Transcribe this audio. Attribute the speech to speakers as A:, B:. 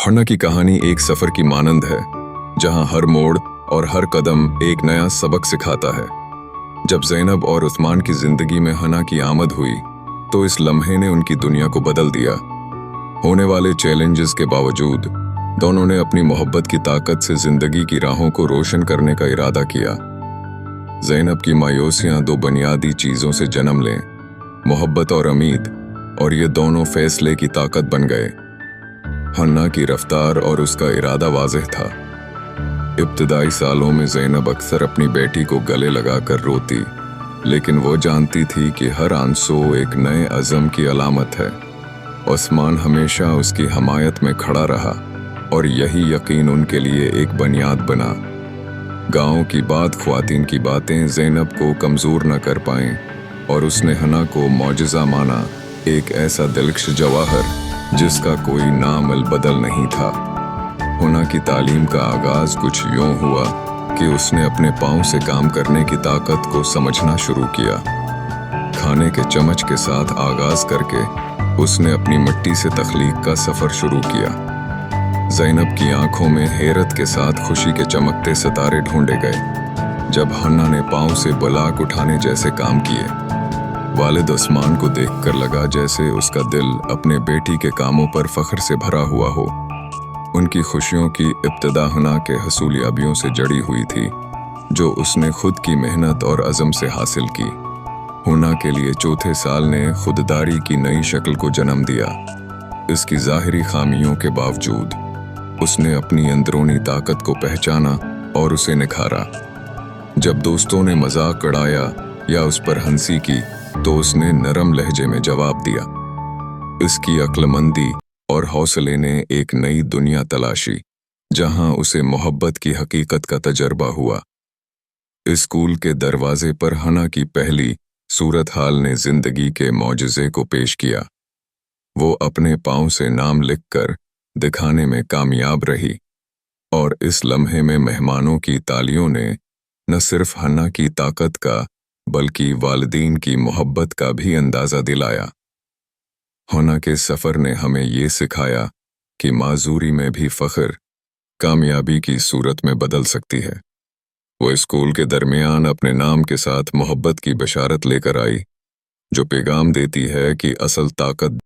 A: हन्ना की कहानी एक सफर की मानंद है, जहां हर मोड़ और हर कदम एक नया सबक सिखाता है। जब ज़ैनब और उस्मान की जिंदगी में हन्ना की आमद हुई, तो इस लम्हे ने उनकी दुनिया को बदल दिया। होने वाले चैलेंजेस के बावजूद दोनों ने अपनी मोहब्बत की ताकत से जिंदगी की राहों को रोशन करने का इरादा किया। ज़ैनब की मायूसियां दो बुनियादी चीजों से जन्म लें, मोहब्बत और उम्मीद, और ये दोनों फैसले की ताकत बन गए। हन्ना की रफ्तार और उसका इरादा वाज़ेह था। इब्तिदाई सालों में ज़ैनब अक्सर अपनी बेटी को गले लगाकर रोती, लेकिन वो जानती थी कि हर आंसू एक नए अज़म की अलामत है। उस्मान हमेशा उसकी हमायत में खड़ा रहा, और यही यकीन उनके लिए एक बुनियाद बना। गांव की ख्वातीन की बातें ज़ैनब को कमज़ोर न कर पाएं, और उसने हन्ना को मौजज़ा माना, एक ऐसा दिलकश जवाहर जिसका कोई नाम बदल नहीं था। हन्ना की तालीम का आगाज कुछ यूं हुआ कि उसने अपने पाँव से काम करने की ताकत को समझना शुरू किया। खाने के चम्मच के साथ आगाज करके उसने अपनी मिट्टी से तख्लीक का सफर शुरू किया। ज़ैनब की आंखों में हैरत के साथ खुशी के चमकते सितारे ढूंढे गए जब हन्ना ने पाँव से बुलाक उठाने जैसे काम किए। वालिद उस्मान को देखकर लगा जैसे उसका दिल अपने बेटी के कामों पर फख्र से भरा हुआ हो। उनकी खुशियों की इब्तिदा हन्ना के हसूलियाबियों से जड़ी हुई थी, जो उसने खुद की मेहनत और अज़म से हासिल की। हन्ना के लिए चौथे साल ने खुददारी की नई शक्ल को जन्म दिया। इसकी ज़ाहिरी खामियों के बावजूद उसने अपनी अंदरूनी ताकत को पहचाना और उसे निखारा। जब दोस्तों ने मजाक उड़ाया या उस पर हंसी की, तो उसने नरम लहजे में जवाब दिया। इसकी अक्लमंदी और हौसले ने एक नई दुनिया तलाशी, जहां उसे मोहब्बत की हकीकत का तजर्बा हुआ। स्कूल के दरवाजे पर हन्ना की पहली सूरत हाल ने जिंदगी के मौजज़े को पेश किया। वो अपने पाँव से नाम लिखकर दिखाने में कामयाब रही, और इस लम्हे में मेहमानों की तालियों ने न सिर्फ हन्ना की ताकत का बल्कि वालिदीन की मोहब्बत का भी अंदाज़ा दिलाया। हन्ना के सफ़र ने हमें ये सिखाया कि माजूरी में भी फ़ख्र कामयाबी की सूरत में बदल सकती है। वो स्कूल के दरमियान अपने नाम के साथ मोहब्बत की बशारत लेकर आई, जो पैगाम देती है कि असल ताकत